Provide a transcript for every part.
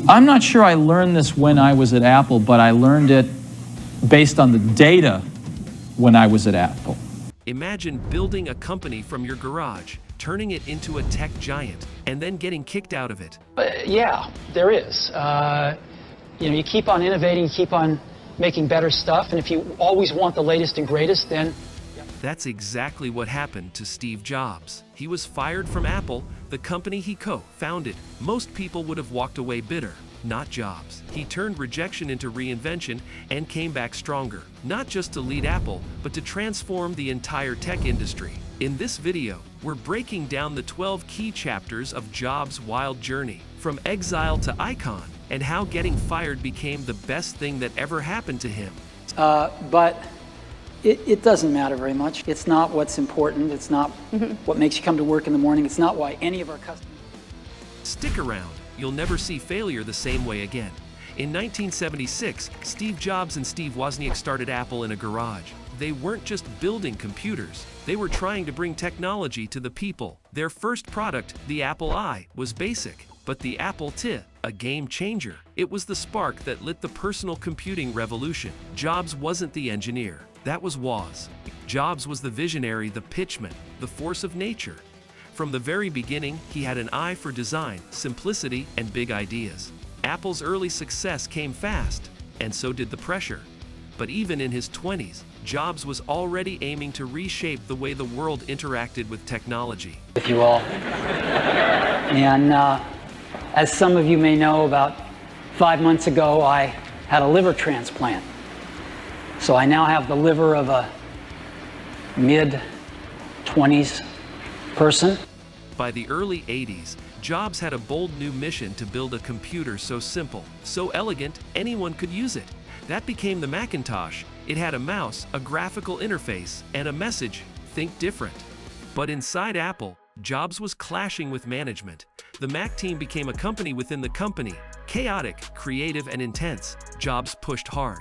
I'm not sure I learned this when I was at Apple, but I learned it based on the data when I was at Apple. Imagine building a company from your garage, turning it into a tech giant, and then getting kicked out of it. Yeah, there is. You keep on innovating, keep on making better stuff, and if you always want the latest and greatest, then... That's exactly what happened to Steve Jobs. He was fired from Apple, the company he co-founded. Most people would have walked away bitter, not Jobs. He turned rejection into reinvention and came back stronger, not just to lead Apple, but to transform the entire tech industry. In this video, we're breaking down the 12 key chapters of Jobs' wild journey, from exile to icon, and how getting fired became the best thing that ever happened to him. But it doesn't matter very much. It's not what's important. It's not what makes you come to work in the morning. It's not why any of our customers... Stick around. You'll never see failure the same way again. In 1976, Steve Jobs and Steve Wozniak started Apple in a garage. They weren't just building computers. They were trying to bring technology to the people. Their first product, the Apple I, was basic. But the Apple II, a game changer. It was the spark that lit the personal computing revolution. Jobs wasn't the engineer. That was Woz. Jobs was the visionary, the pitchman, the force of nature. From the very beginning, he had an eye for design, simplicity, and big ideas. Apple's early success came fast, and so did the pressure. But even in his 20s, Jobs was already aiming to reshape the way the world interacted with technology. With you all. And as some of you may know, about 5 months ago, I had a liver transplant. So I now have the liver of a mid-20s person. By the early 80s, Jobs had a bold new mission to build a computer so simple, so elegant, anyone could use it. That became the Macintosh. It had a mouse, a graphical interface, and a message, think different. But inside Apple, Jobs was clashing with management. The Mac team became a company within the company, chaotic, creative, and intense. Jobs pushed hard.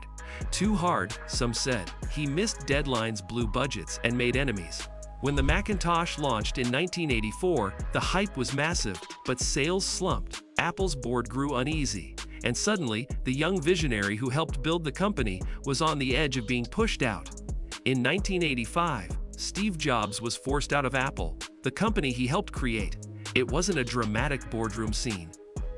Too hard, some said. He missed deadlines, blew budgets, and made enemies. When the Macintosh launched in 1984, the hype was massive, but sales slumped. Apple's board grew uneasy, and suddenly, the young visionary who helped build the company was on the edge of being pushed out. In 1985, Steve Jobs was forced out of Apple, the company he helped create. It wasn't a dramatic boardroom scene.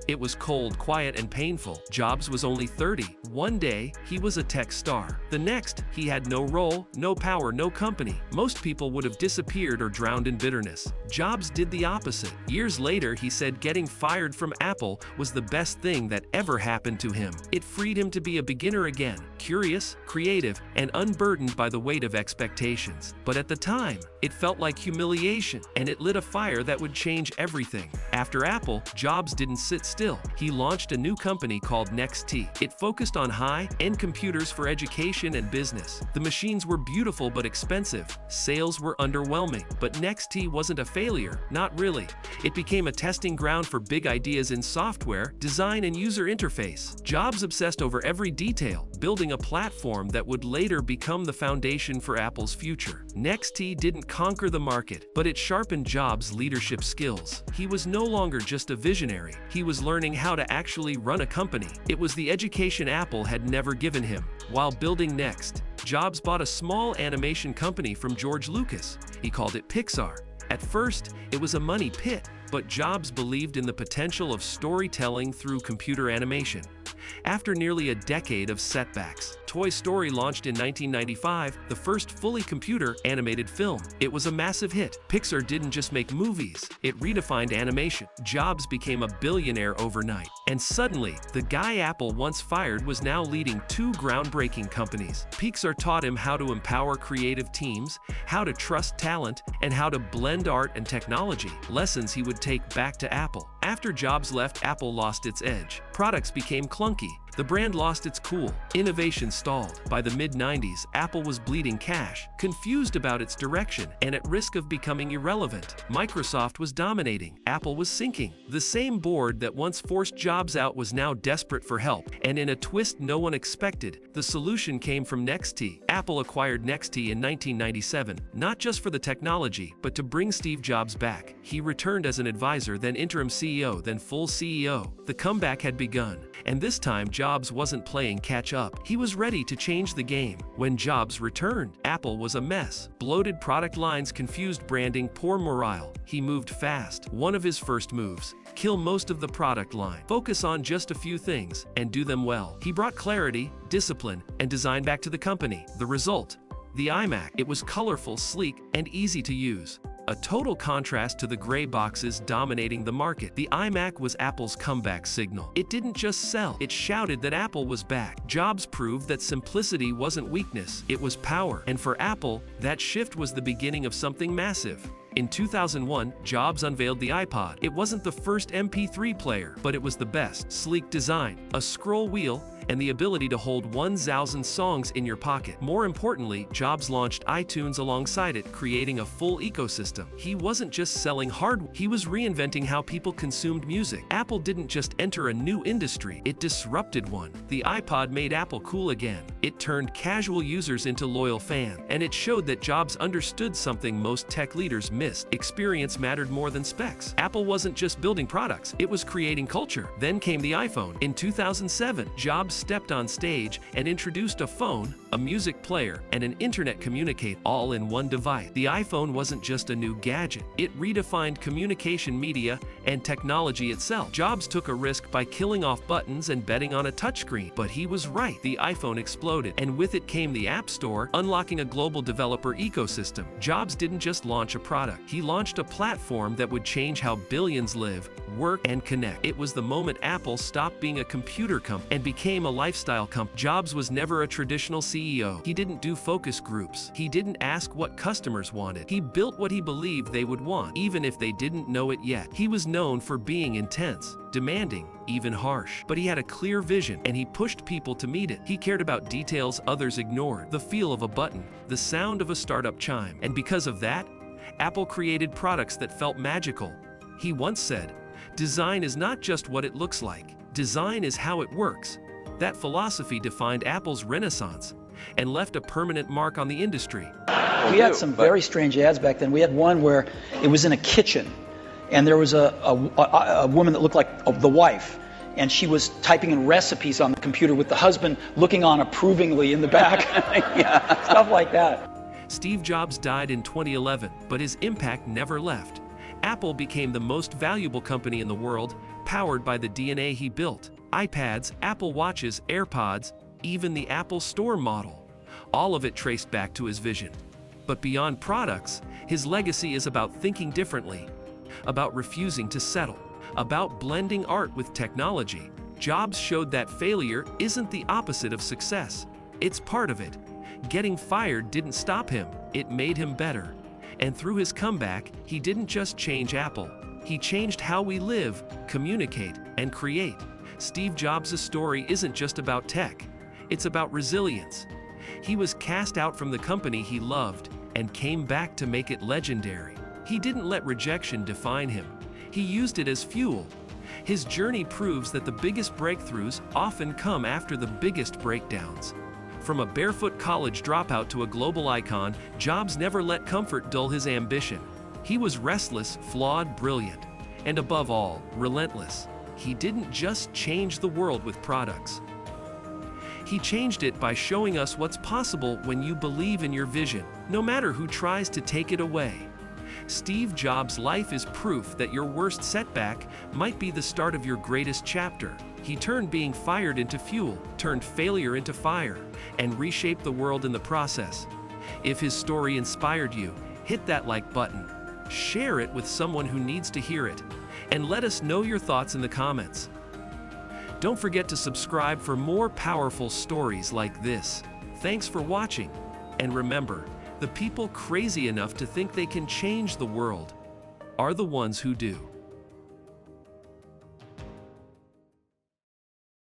It was cold, quiet, and painful. Jobs was only 30. One day, he was a tech star. The next, he had no role, no power, no company. Most people would have disappeared or drowned in bitterness. Jobs did the opposite. Years later, he said getting fired from Apple was the best thing that ever happened to him. It freed him to be a beginner again, curious, creative, and unburdened by the weight of expectations. But at the time, it felt like humiliation, and it lit a fire that would change everything. After Apple, Jobs didn't sit still. He launched a new company called NXT. It focused on high-end computers for education and business. The machines were beautiful but expensive. Sales were underwhelming. But NXT wasn't a failure, not really. It became a testing ground for big ideas in software, design, and user interface. Jobs obsessed over every detail, building a platform that would later become the foundation for Apple's future. NXT didn't conquer the market, but it sharpened Jobs' leadership skills. He was no longer just a visionary. He was learning how to actually run a company. It was the education Apple had never given him. While building Next, Jobs bought a small animation company from George Lucas. He called it Pixar. At first, it was a money pit, but Jobs believed in the potential of storytelling through computer animation. After nearly a decade of setbacks, Toy Story launched in 1995, the first fully computer-animated film. It was a massive hit. Pixar didn't just make movies, it redefined animation. Jobs became a billionaire overnight. And suddenly, the guy Apple once fired was now leading two groundbreaking companies. Pixar taught him how to empower creative teams, how to trust talent, and how to blend art and technology, lessons he would take back to Apple. After Jobs left, Apple lost its edge. Products became clunky. The brand lost its cool. Innovation stalled. By the mid-90s, Apple was bleeding cash, confused about its direction, and at risk of becoming irrelevant. Microsoft was dominating. Apple was sinking. The same board that once forced Jobs out was now desperate for help, and in a twist no one expected, the solution came from NXT. Apple acquired NXT in 1997, not just for the technology, but to bring Steve Jobs back. He returned as an advisor, then interim CEO, then full CEO. The comeback had begun, and this time Jobs wasn't playing catch-up. He was ready to change the game. When Jobs returned, Apple was a mess. Bloated product lines, confused branding, poor morale. He moved fast. One of his first moves: kill most of the product line. Focus on just a few things, and do them well. He brought clarity, discipline, and design back to the company. The result? The iMac. It was colorful, sleek, and easy to use. A total contrast to the gray boxes dominating the market. The iMac was Apple's comeback signal. It didn't just sell, it shouted that Apple was back. Jobs proved that simplicity wasn't weakness, it was power. And for Apple, that shift was the beginning of something massive. In 2001, Jobs unveiled the iPod. It wasn't the first MP3 player, but it was the best. Sleek design, a scroll wheel, and the ability to hold 1,000 songs in your pocket. More importantly, Jobs launched iTunes alongside it, creating a full ecosystem. He wasn't just selling hardware, he was reinventing how people consumed music. Apple didn't just enter a new industry, it disrupted one. The iPod made Apple cool again. It turned casual users into loyal fans, and it showed that Jobs understood something most tech leaders missed. Experience mattered more than specs. Apple wasn't just building products, it was creating culture. Then came the iPhone. In 2007, Jobs stepped on stage and introduced a phone, a music player, and an internet communicator all in one device. The iPhone wasn't just a new gadget, it redefined communication, media, and technology itself. Jobs took a risk by killing off buttons and betting on a touchscreen, but he was right. The iPhone exploded, and with it came the App Store, unlocking a global developer ecosystem. Jobs didn't just launch a product, he launched a platform that would change how billions live, work, and connect. It was the moment Apple stopped being a computer company and became a lifestyle company. Jobs was never a traditional CEO. He didn't do focus groups. He didn't ask what customers wanted. He built what he believed they would want, even if they didn't know it yet. He was known for being intense, demanding, even harsh. But he had a clear vision, and he pushed people to meet it. He cared about details others ignored: the feel of a button, the sound of a startup chime. And because of that, Apple created products that felt magical. He once said, "Design is not just what it looks like. Design is how it works." That philosophy defined Apple's renaissance and left a permanent mark on the industry. We had some very strange ads back then. We had one where it was in a kitchen, and there was a woman that looked like the wife, and she was typing in recipes on the computer with the husband looking on approvingly in the back. Yeah, stuff like that. Steve Jobs died in 2011, but his impact never left. Apple became the most valuable company in the world, powered by the DNA he built. iPads, Apple Watches, AirPods, even the Apple Store model. All of it traced back to his vision. But beyond products, his legacy is about thinking differently, about refusing to settle, about blending art with technology. Jobs showed that failure isn't the opposite of success. It's part of it. Getting fired didn't stop him, it made him better. And through his comeback, he didn't just change Apple. He changed how we live, communicate, and create. Steve Jobs' story isn't just about tech, it's about resilience. He was cast out from the company he loved and came back to make it legendary. He didn't let rejection define him, he used it as fuel. His journey proves that the biggest breakthroughs often come after the biggest breakdowns. From a barefoot college dropout to a global icon, Jobs never let comfort dull his ambition. He was restless, flawed, brilliant, and above all, relentless. He didn't just change the world with products. He changed it by showing us what's possible when you believe in your vision, no matter who tries to take it away. Steve Jobs' life is proof that your worst setback might be the start of your greatest chapter. He turned being fired into fuel, turned failure into fire, and reshaped the world in the process. If his story inspired you, hit that like button. Share it with someone who needs to hear it, and let us know your thoughts in the comments. Don't forget to subscribe for more powerful stories like this. Thanks for watching, and remember, the people crazy enough to think they can change the world are the ones who do.